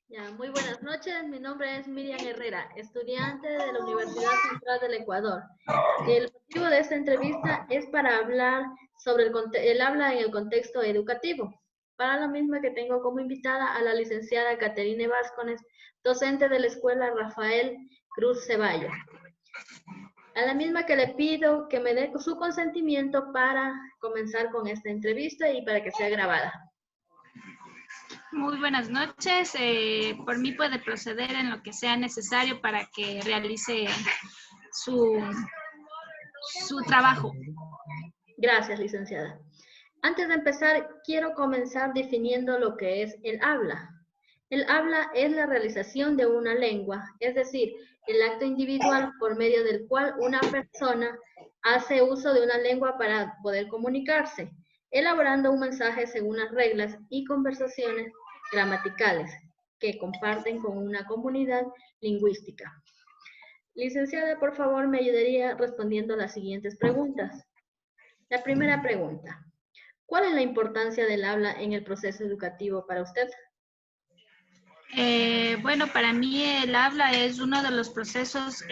Ya, muy buenas noches, mi nombre es Miriam Herrera, estudiante de la Universidad Central del Ecuador. El motivo de esta entrevista es para hablar sobre el habla en el contexto educativo. Para lo mismo que tengo como invitada a la licenciada Caterine Vázquez, docente de la Escuela Rafael Cruz Ceballos. A la misma que le pido que me dé su consentimiento para comenzar con esta entrevista y para que sea grabada. Muy buenas noches. Por mí puede proceder en lo que sea necesario para que realice su trabajo. Gracias, licenciada. Antes de empezar, quiero comenzar definiendo lo que es el habla. El habla es la realización de una lengua, es decir, el acto individual por medio del cual una persona hace uso de una lengua para poder comunicarse, elaborando un mensaje según las reglas y conversaciones gramaticales que comparten con una comunidad lingüística. Licenciada, por favor, me ayudaría respondiendo a las siguientes preguntas. La primera pregunta: ¿cuál es la importancia del habla en el proceso educativo para usted? Bueno, para mí el habla es uno de los procesos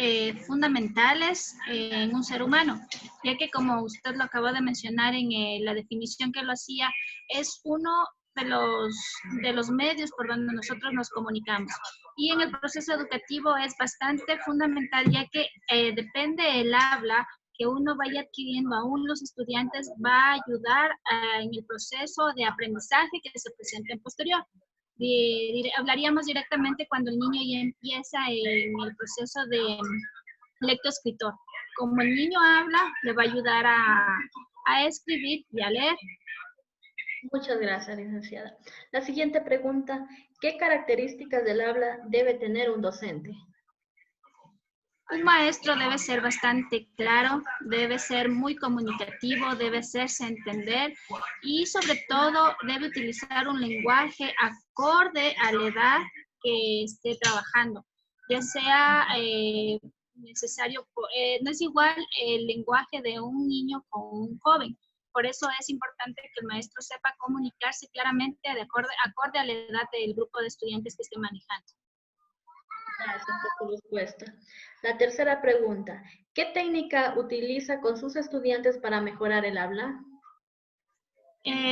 fundamentales en un ser humano, ya que como usted lo acabó de mencionar en la definición que lo hacía, es uno de los medios por donde nosotros nos comunicamos. Y en el proceso educativo es bastante fundamental, ya que depende el habla que uno vaya adquiriendo aún los estudiantes, va a ayudar en el proceso de aprendizaje que se presente en posterior. Hablaríamos directamente cuando el niño ya empieza en el proceso de lectoescritor. Como el niño habla, le va a ayudar a escribir y a leer. Muchas gracias, licenciada. La siguiente pregunta: ¿qué características del habla debe tener un docente? Un maestro debe ser bastante claro, debe ser muy comunicativo, debe hacerse entender y sobre todo debe utilizar un lenguaje acorde a la edad que esté trabajando, ya sea necesario, no es igual el lenguaje de un niño con un joven. Por eso es importante que el maestro sepa comunicarse claramente acorde a la edad del grupo de estudiantes que esté manejando. Gracias por tu respuesta. La tercera pregunta: ¿qué técnica utiliza con sus estudiantes para mejorar el habla?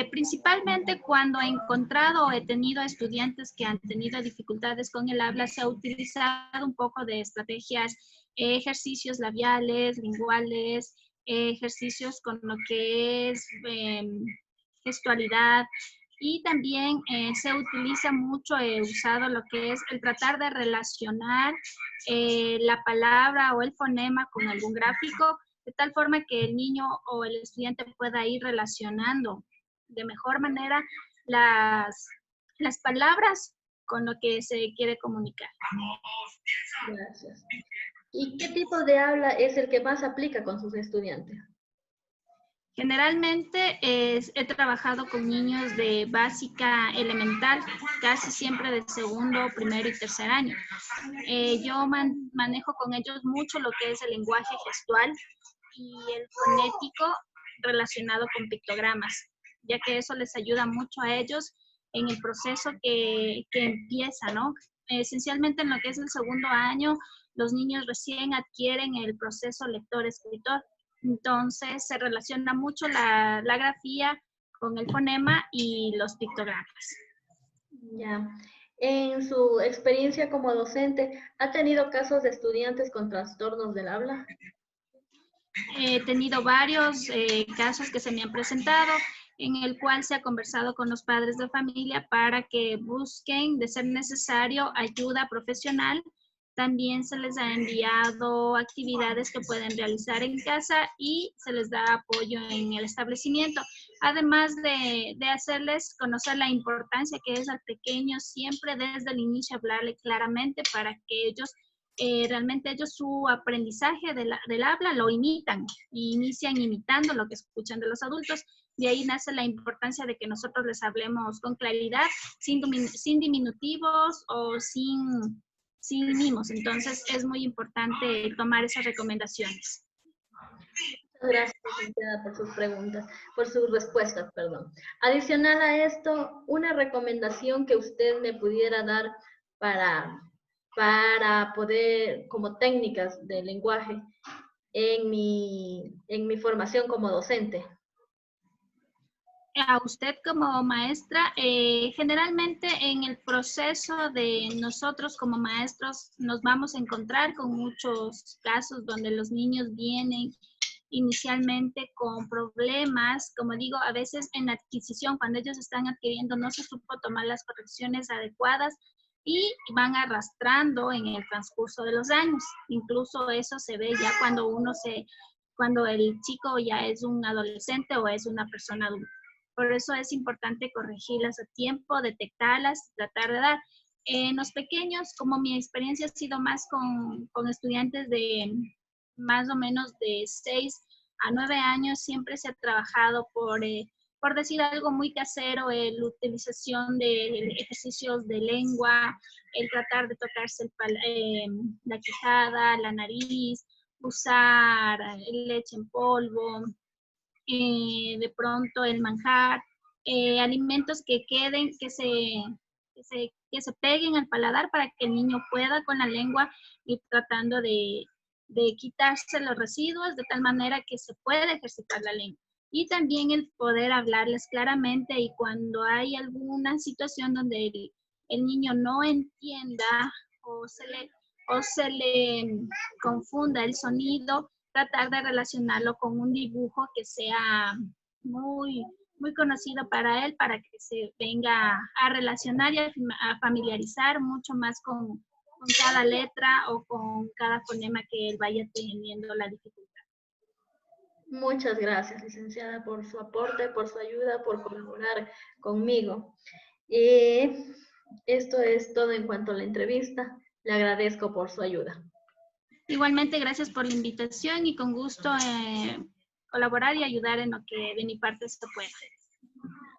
Principalmente cuando he encontrado o he tenido estudiantes que han tenido dificultades con el habla, se ha utilizado un poco de estrategias, ejercicios labiales, linguales, ejercicios con lo que es gestualidad, y también se utiliza mucho, he usado lo que es el tratar de relacionar la palabra o el fonema con algún gráfico, de tal forma que el niño o el estudiante pueda ir relacionando de mejor manera las palabras con lo que se quiere comunicar. Gracias. ¿Y qué tipo de habla es el que más aplica con sus estudiantes? Generalmente he trabajado con niños de básica elemental, casi siempre de segundo, primero y tercer año. Yo manejo con ellos mucho lo que es el lenguaje gestual y el fonético relacionado con pictogramas, ya que eso les ayuda mucho a ellos en el proceso que empieza, ¿no? Esencialmente en lo que es el segundo año, los niños recién adquieren el proceso lector-escritor. Entonces se relaciona mucho la grafía con el fonema y los pictogramas. Ya. En su experiencia como docente, ¿ha tenido casos de estudiantes con trastornos del habla? He tenido varios casos que se me han presentado, en el cual se ha conversado con los padres de familia para que busquen, de ser necesario, ayuda profesional. También se les ha enviado actividades que pueden realizar en casa y se les da apoyo en el establecimiento. Además de hacerles conocer la importancia que es al pequeño siempre desde el inicio hablarle claramente para que ellos realmente ellos su aprendizaje del habla lo imitan y inician imitando lo que escuchan de los adultos. De ahí nace la importancia de que nosotros les hablemos con claridad, sin diminutivos o sin mimos. Entonces es muy importante tomar esas recomendaciones. Gracias, licenciada, por sus preguntas, por sus respuestas, perdón. Adicional a esto, una recomendación que usted me pudiera dar para, para poder, como técnicas de lenguaje, en mi formación como docente. A usted como maestra, generalmente en el proceso de nosotros como maestros nos vamos a encontrar con muchos casos donde los niños vienen inicialmente con problemas, como digo, a veces en la adquisición, cuando ellos están adquiriendo, no se supo tomar las correcciones adecuadas y van arrastrando en el transcurso de los años. Incluso eso se ve ya cuando el chico ya es un adolescente o es una persona adulta. Por eso es importante corregirlas a tiempo, detectarlas, tratar de dar. En los pequeños, como mi experiencia ha sido más con estudiantes de más o menos de 6 a 9 años, siempre se ha trabajado por decir algo muy casero, la utilización de ejercicios de lengua, el tratar de tocarse la quijada, la nariz, usar leche en polvo, de pronto el manjar, alimentos que queden, que se peguen al paladar para que el niño pueda con la lengua ir tratando de quitarse los residuos de tal manera que se pueda ejercitar la lengua. Y también el poder hablarles claramente y cuando hay alguna situación donde el niño no entienda o se le confunda el sonido, tratar de relacionarlo con un dibujo que sea muy, muy conocido para él, para que se venga a relacionar y a familiarizar mucho más con cada letra o con cada fonema que él vaya teniendo la dificultad. Muchas gracias, licenciada, por su aporte, por su ayuda, por colaborar conmigo. Esto es todo en cuanto a la entrevista. Le agradezco por su ayuda. Igualmente, gracias por la invitación y con gusto colaborar y ayudar en lo que de mi parte se pueda.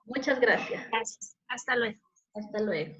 Muchas gracias. Gracias. Hasta luego. Hasta luego.